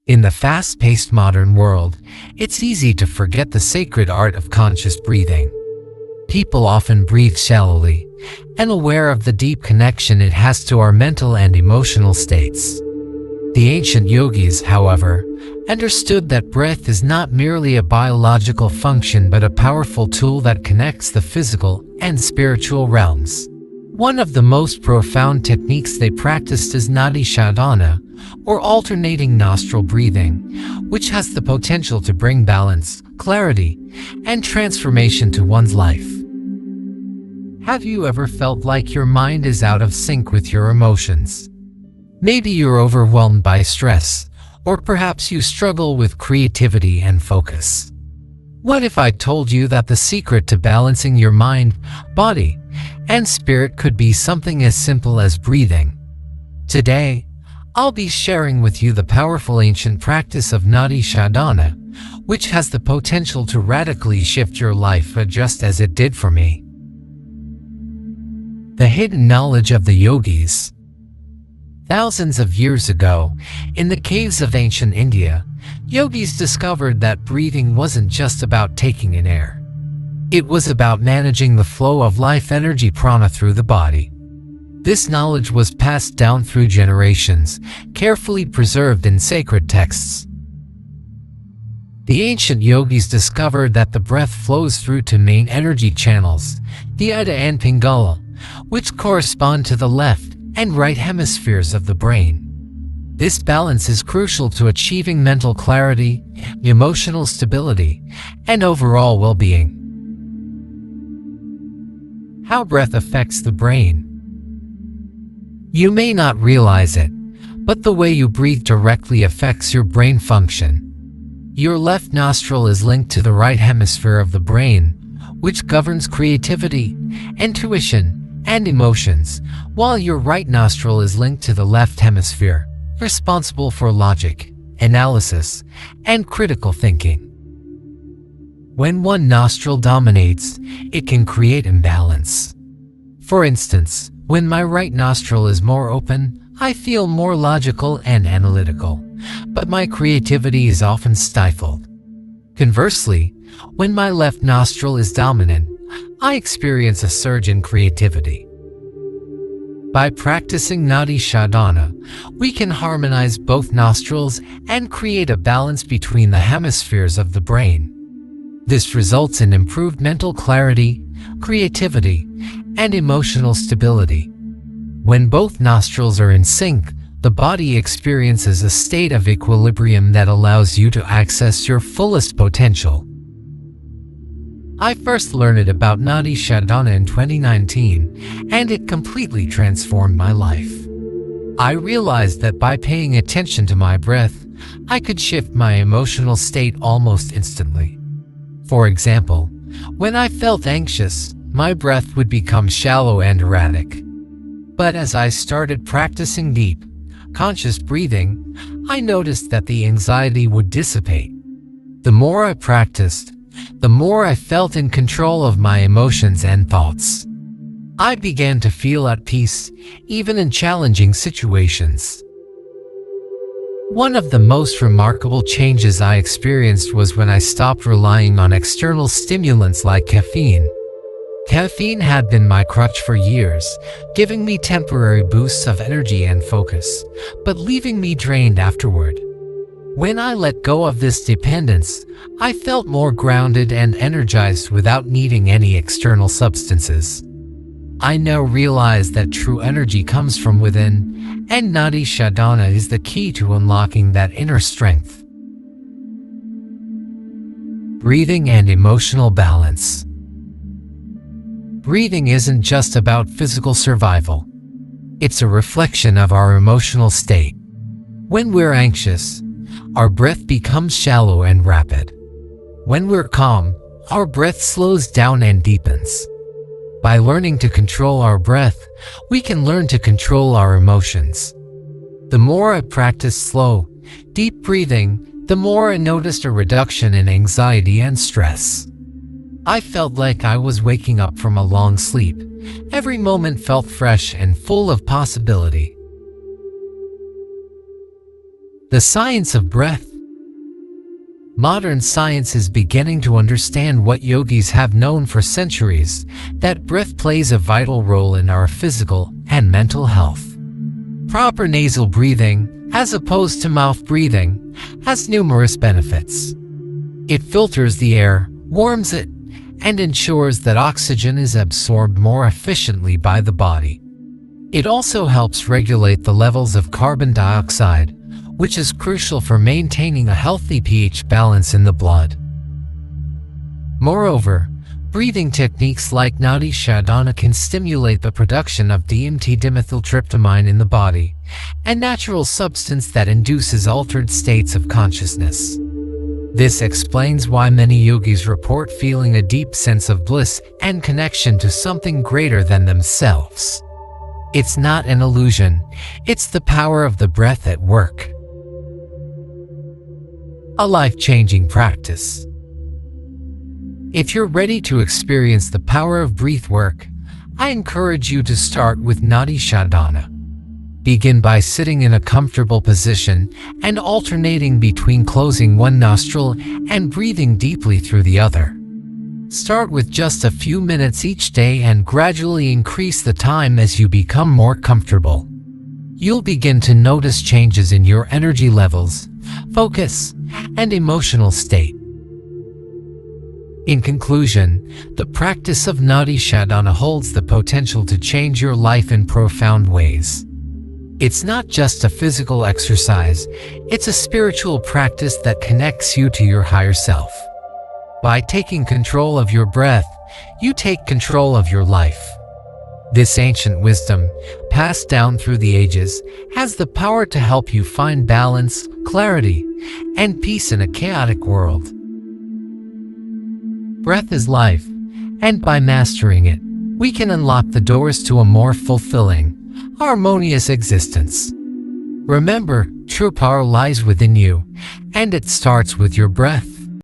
In the fast-paced modern world, it's easy to forget the sacred art of conscious breathing. People often breathe shallowly, unaware of the deep connection it has to our mental and emotional states. The ancient yogis, however, understood that breath is not merely a biological function but a powerful tool that connects the physical and spiritual realms. One of the most profound techniques they practiced is Nadi Shodhana, or alternating nostril breathing, which has the potential to bring balance, clarity, and transformation to one's life. Have you ever felt like your mind is out of sync with your emotions? Maybe you're overwhelmed by stress, or perhaps you struggle with creativity and focus. What if I told you that the secret to balancing your mind, body, and spirit could be something as simple as breathing? Today, I'll be sharing with you the powerful ancient practice of Nadi Shodhana, which has the potential to radically shift your life just as it did for me. The hidden knowledge of the yogis. Thousands of years ago, in the caves of ancient India, yogis discovered that breathing wasn't just about taking in air. It was about managing the flow of life energy prana through the body. This knowledge was passed down through generations, carefully preserved in sacred texts. The ancient yogis discovered that the breath flows through two main energy channels, the Ida and Pingala, which correspond to the left and right hemispheres of the brain. This balance is crucial to achieving mental clarity, emotional stability, and overall well-being. How breath affects the brain. You may not realize it, but the way you breathe directly affects your brain function. Your left nostril is linked to the right hemisphere of the brain, which governs creativity, intuition, and emotions, while your right nostril is linked to the left hemisphere, responsible for logic, analysis, and critical thinking. When one nostril dominates, it can create imbalance. For instance, when my right nostril is more open, I feel more logical and analytical, but my creativity is often stifled. Conversely, when my left nostril is dominant, I experience a surge in creativity. By practicing Nadi Shodhana, we can harmonize both nostrils and create a balance between the hemispheres of the brain. This results in improved mental clarity, creativity, and emotional stability. When both nostrils are in sync, the body experiences a state of equilibrium that allows you to access your fullest potential. I first learned about Nadi Shodhana in 2019, and it completely transformed my life. I realized that by paying attention to my breath, I could shift my emotional state almost instantly. For example, when I felt anxious, my breath would become shallow and erratic. But as I started practicing deep, conscious breathing, I noticed that the anxiety would dissipate. The more I practiced, the more I felt in control of my emotions and thoughts. I began to feel at peace, even in challenging situations. One of the most remarkable changes I experienced was when I stopped relying on external stimulants like caffeine. Caffeine had been my crutch for years, giving me temporary boosts of energy and focus, but leaving me drained afterward. When I let go of this dependence, I felt more grounded and energized without needing any external substances. I now realize that true energy comes from within, and Nadi Shodhana is the key to unlocking that inner strength. Breathing and emotional balance. Breathing isn't just about physical survival. It's a reflection of our emotional state. When we're anxious, our breath becomes shallow and rapid. When we're calm, our breath slows down and deepens. By learning to control our breath, we can learn to control our emotions. The more I practiced slow, deep breathing, the more I noticed a reduction in anxiety and stress. I felt like I was waking up from a long sleep. Every moment felt fresh and full of possibility. The science of breath. Modern science is beginning to understand what yogis have known for centuries, that breath plays a vital role in our physical and mental health. Proper nasal breathing, as opposed to mouth breathing, has numerous benefits. It filters the air, warms it, and ensures that oxygen is absorbed more efficiently by the body. It also helps regulate the levels of carbon dioxide, which is crucial for maintaining a healthy pH balance in the blood. Moreover, breathing techniques like Nadi Shodhana can stimulate the production of DMT-dimethyltryptamine in the body, a natural substance that induces altered states of consciousness. This explains why many yogis report feeling a deep sense of bliss and connection to something greater than themselves. It's not an illusion, it's the power of the breath at work. A life-changing practice. If you're ready to experience the power of breath work, I encourage you to start with Nadi Shodhana. Begin by sitting in a comfortable position and alternating between closing one nostril and breathing deeply through the other. Start with just a few minutes each day and gradually increase the time as you become more comfortable. You'll begin to notice changes in your energy levels, focus, and emotional state. In conclusion, the practice of Nadi Shodhana holds the potential to change your life in profound ways. It's not just a physical exercise, it's a spiritual practice that connects you to your higher self. By taking control of your breath, you take control of your life. This ancient wisdom, passed down through the ages, has the power to help you find balance, clarity, and peace in a chaotic world. Breath is life, and by mastering it, we can unlock the doors to a more fulfilling, harmonious existence. Remember, true power lies within you, and it starts with your breath.